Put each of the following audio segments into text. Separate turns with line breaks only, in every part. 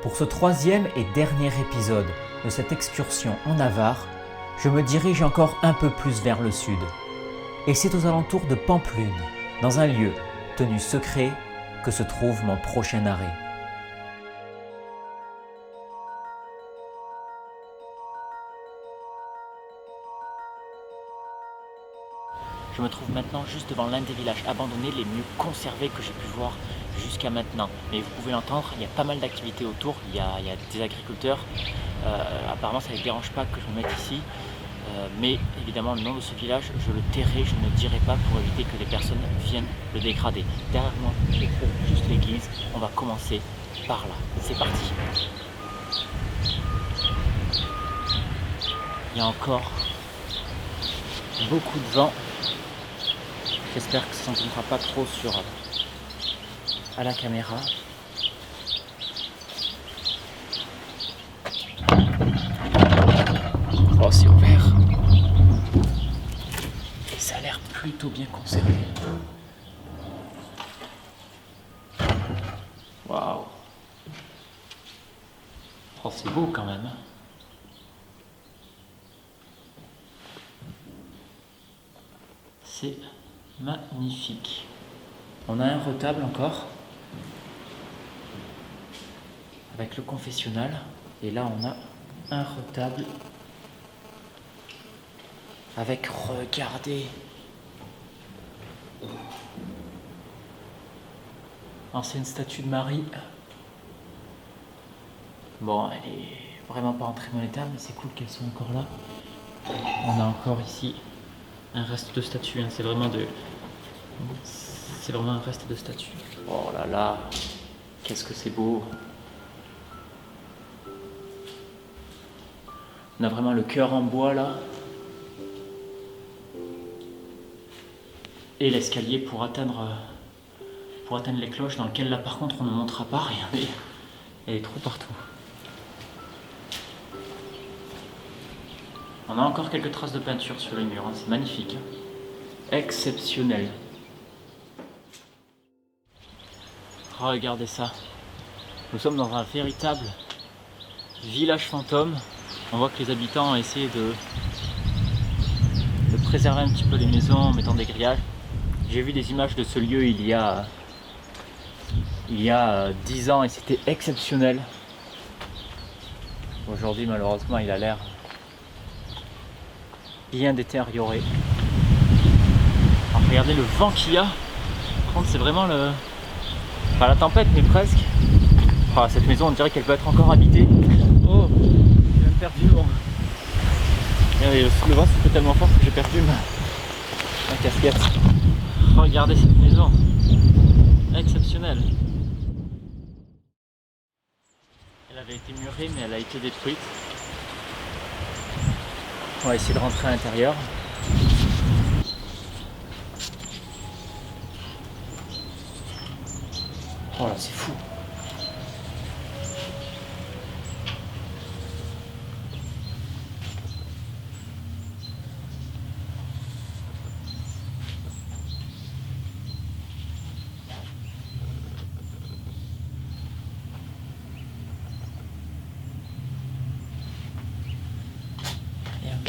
Pour ce troisième et dernier épisode de cette excursion en Navarre, je me dirige encore un peu plus vers le sud. Et c'est aux alentours de Pampelune, dans un lieu tenu secret, que se trouve mon prochain arrêt. Je me trouve maintenant juste devant l'un des villages abandonnés les mieux conservés que j'ai pu voir jusqu'à maintenant. Mais vous pouvez l'entendre, il y a pas mal d'activités autour, il y a des agriculteurs. Apparemment ça ne les dérange pas que je me mette ici. Mais évidemment le nom de ce village, je le tairai, je ne dirai pas pour éviter que les personnes viennent le dégrader. Derrière moi, je trouve juste l'église. On va commencer par là. C'est parti. Il y a encore beaucoup de vent. J'espère que ça ne s'entendra pas trop à la caméra. Oh, c'est ouvert. Et ça a l'air plutôt bien conservé. Waouh. Oh, c'est beau quand même. C'est magnifique. On a un retable encore avec le confessionnal et là on a un retable avec, regardez, ancienne statue de Marie. Bon, elle est vraiment pas en très bon état, mais c'est cool qu'elle soit encore là. On a encore ici un reste de statue, hein. C'est vraiment un reste de statue. Oh là là, qu'est-ce que c'est beau. On a vraiment le cœur en bois là. Et l'escalier pour atteindre les cloches, dans lequel là par contre on ne montera pas, regardez. Il y a des trous partout. On a encore quelques traces de peinture sur les murs, hein. C'est magnifique. Exceptionnel. Regardez ça. Nous sommes dans un véritable village fantôme. On voit que les habitants ont essayé de préserver un petit peu les maisons en mettant des grillages. J'ai vu des images de ce lieu il y a 10 ans et c'était exceptionnel. Aujourd'hui malheureusement il a l'air bien détérioré. Alors, regardez le vent qu'il y a. Par contre c'est vraiment pas la tempête mais presque. Enfin, cette maison on dirait qu'elle peut être encore habitée. Oh, j'ai même perdu le vent. Regardez, le vent souffle tellement fort que j'ai perdu ma casquette. Regardez cette maison. Exceptionnelle. Elle avait été murée mais elle a été détruite. On va essayer de rentrer à l'intérieur. Oh là, c'est fou.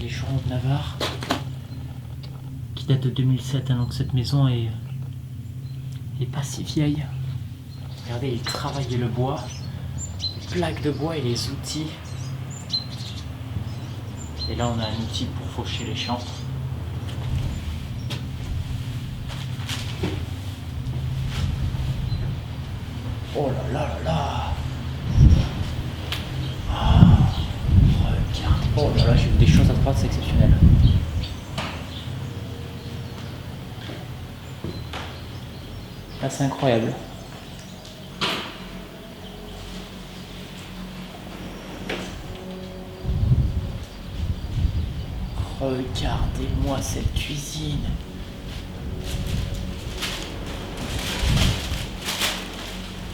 Les journaux de Navarre qui date de 2007, hein, donc cette maison est pas si vieille. Regardez, il travaillait le bois, les plaques de bois et les outils. Et là on a un outil pour faucher les champs. Oh là là là là. Oh là là, j'ai vu des choses à droite, c'est exceptionnel. Là, c'est incroyable. Regardez-moi cette cuisine.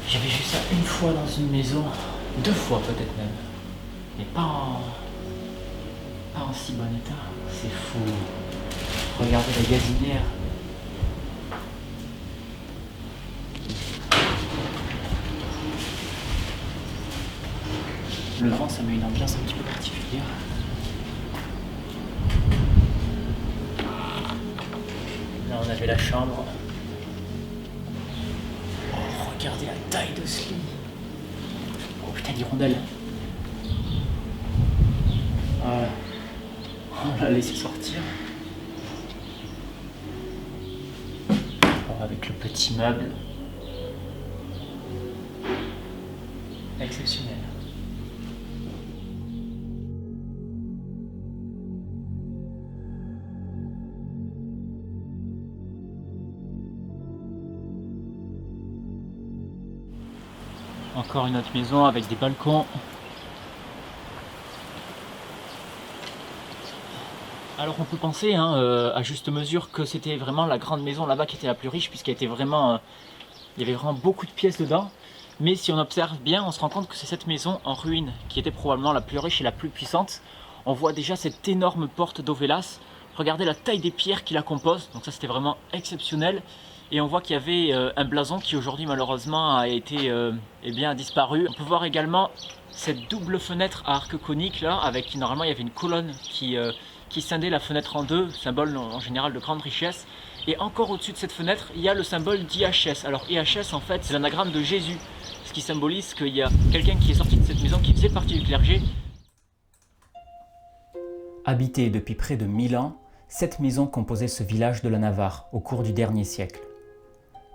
J'avais vu ça une fois dans une maison, 2 fois peut-être même, mais pas en si bon état. C'est fou. Regardez la gazinière. Le vent, ça met une ambiance un petit peu particulière. Là, on avait la chambre. Oh, regardez la taille de ce lit. Oh putain, l'hirondelle. Voilà. On l'a laissé sortir. Oh, avec le petit meuble. Exceptionnel. Encore une autre maison avec des balcons. Alors on peut penser à juste mesure que c'était vraiment la grande maison là-bas qui était la plus riche, puisqu'il y avait vraiment beaucoup de pièces dedans. Mais si on observe bien, on se rend compte que c'est cette maison en ruine qui était probablement la plus riche et la plus puissante. On voit déjà cette énorme porte d'Ovelas. Regardez la taille des pierres qui la composent, donc ça c'était vraiment exceptionnel. Et on voit qu'il y avait un blason qui aujourd'hui malheureusement a été disparu. On peut voir également cette double fenêtre à arc conique là, avec normalement il y avait une colonne qui scindait la fenêtre en deux, symbole en général de grande richesse. Et encore au-dessus de cette fenêtre, il y a le symbole d'IHS. Alors IHS en fait c'est l'anagramme de Jésus, ce qui symbolise qu'il y a quelqu'un qui est sorti de cette maison qui faisait partie du clergé.
Habitée depuis près de 1000 ans, cette maison composait ce village de la Navarre au cours du dernier siècle.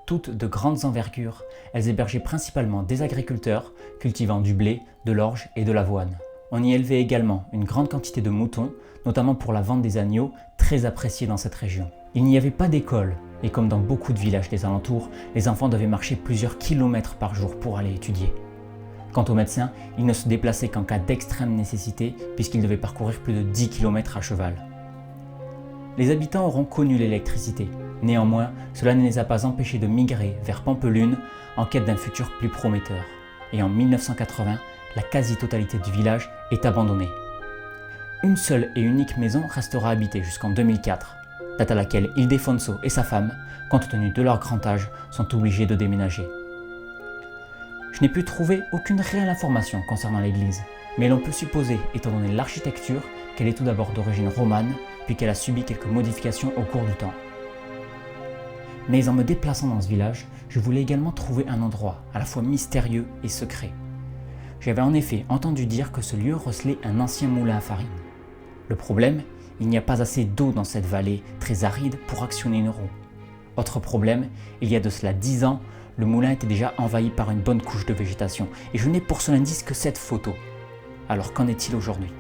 Toutes de grandes envergures, elles hébergeaient principalement des agriculteurs cultivant du blé, de l'orge et de l'avoine. On y élevait également une grande quantité de moutons, notamment pour la vente des agneaux, très appréciés dans cette région. Il n'y avait pas d'école, et comme dans beaucoup de villages des alentours, les enfants devaient marcher plusieurs kilomètres par jour pour aller étudier. Quant aux médecins, ils ne se déplaçaient qu'en cas d'extrême nécessité, puisqu'ils devaient parcourir plus de 10 km à cheval. Les habitants auront connu l'électricité. Néanmoins, cela ne les a pas empêchés de migrer vers Pampelune en quête d'un futur plus prometteur. Et en 1980, la quasi-totalité du village est abandonnée. Une seule et unique maison restera habitée jusqu'en 2004, date à laquelle Ildefonso et sa femme, compte tenu de leur grand âge, sont obligés de déménager. Je n'ai pu trouver aucune réelle information concernant l'église, mais l'on peut supposer, étant donné l'architecture, qu'elle est tout d'abord d'origine romane, puis qu'elle a subi quelques modifications au cours du temps. Mais en me déplaçant dans ce village, je voulais également trouver un endroit à la fois mystérieux et secret. J'avais en effet entendu dire que ce lieu recelait un ancien moulin à farine. Le problème, il n'y a pas assez d'eau dans cette vallée très aride pour actionner une roue. Autre problème, il y a de cela 10 ans, le moulin était déjà envahi par une bonne couche de végétation, et je n'ai pour seul indice que cette photo. Alors qu'en est-il aujourd'hui ?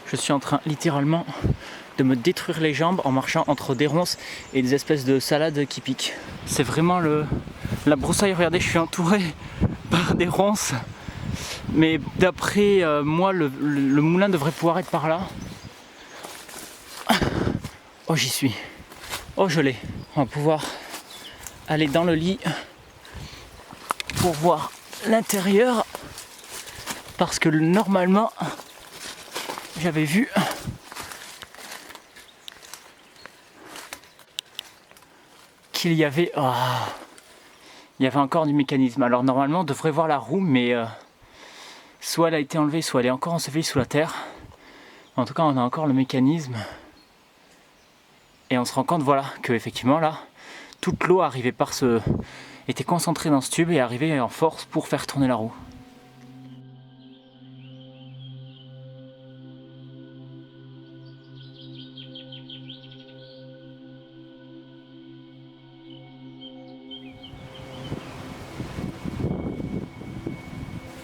Je suis en train littéralement de me détruire les jambes en marchant entre des ronces et des espèces de salades qui piquent. C'est vraiment la broussaille, regardez, je suis entouré par des ronces. Mais d'après moi, le moulin devrait pouvoir être par là. Oh, j'y suis. Oh, je l'ai. On va pouvoir aller dans le lit pour voir l'intérieur. Parce que normalement, j'avais vu qu'il y avait... Oh, il y avait encore du mécanisme. Alors normalement, on devrait voir la roue, mais soit elle a été enlevée, soit elle est encore ensevelie sous la terre. En tout cas, on a encore le mécanisme. Et on se rend compte, voilà, que effectivement là, toute l'eau arrivait était concentrée dans ce tube et arrivait en force pour faire tourner la roue.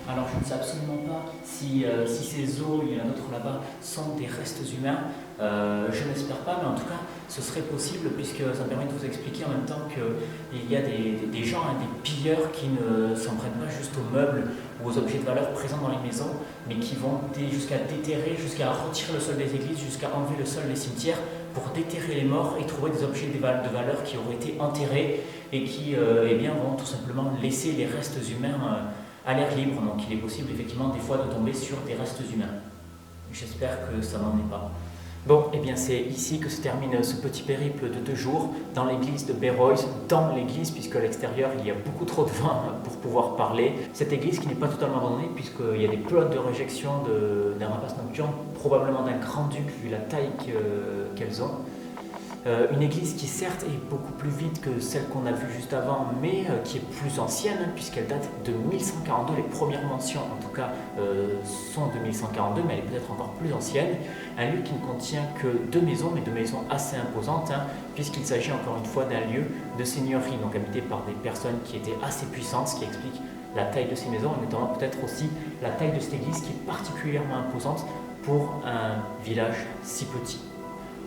Alors je ne sais absolument pas si ces eaux, il y en a d'autres là-bas, sont des restes humains. Je n'espère pas, mais en tout cas ce serait possible, puisque ça me permet de vous expliquer en même temps qu'il y a des gens, des pilleurs qui ne s'en prennent pas juste aux meubles ou aux objets de valeur présents dans les maisons, mais qui vont jusqu'à déterrer, jusqu'à retirer le sol des églises, jusqu'à enlever le sol des cimetières pour déterrer les morts et trouver des objets de valeur qui auraient été enterrés et qui vont tout simplement laisser les restes humains à l'air libre. Donc il est possible effectivement des fois de tomber sur des restes humains. J'espère que ça n'en est pas.
Bon, et bien c'est ici que se termine ce petit périple de 2 jours dans l'église de Béroïs, dans l'église puisque à l'extérieur il y a beaucoup trop de vent pour pouvoir parler. Cette église qui n'est pas totalement abandonnée puisqu'il y a des pelotes de réjection d'un rapace nocturne, probablement d'un grand-duc vu la taille qu'elles ont. Une église qui certes est beaucoup plus vide que celle qu'on a vue juste avant, mais qui est plus ancienne puisqu'elle date de 1142. Les premières mentions en tout cas sont de 1142, mais elle est peut-être encore plus ancienne. Un lieu qui ne contient que 2 maisons, mais 2 maisons assez imposantes, puisqu'il s'agit encore une fois d'un lieu de seigneurie, donc habité par des personnes qui étaient assez puissantes, ce qui explique la taille de ces maisons, et notamment peut-être aussi la taille de cette église qui est particulièrement imposante pour un village si petit.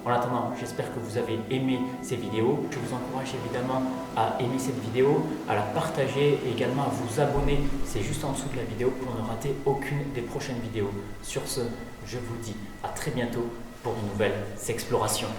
En attendant, j'espère que vous avez aimé ces vidéos. Je vous encourage évidemment à aimer cette vidéo, à la partager et également à vous abonner. C'est juste en dessous de la vidéo pour ne rater aucune des prochaines vidéos. Sur ce, je vous dis à très bientôt pour de nouvelles explorations.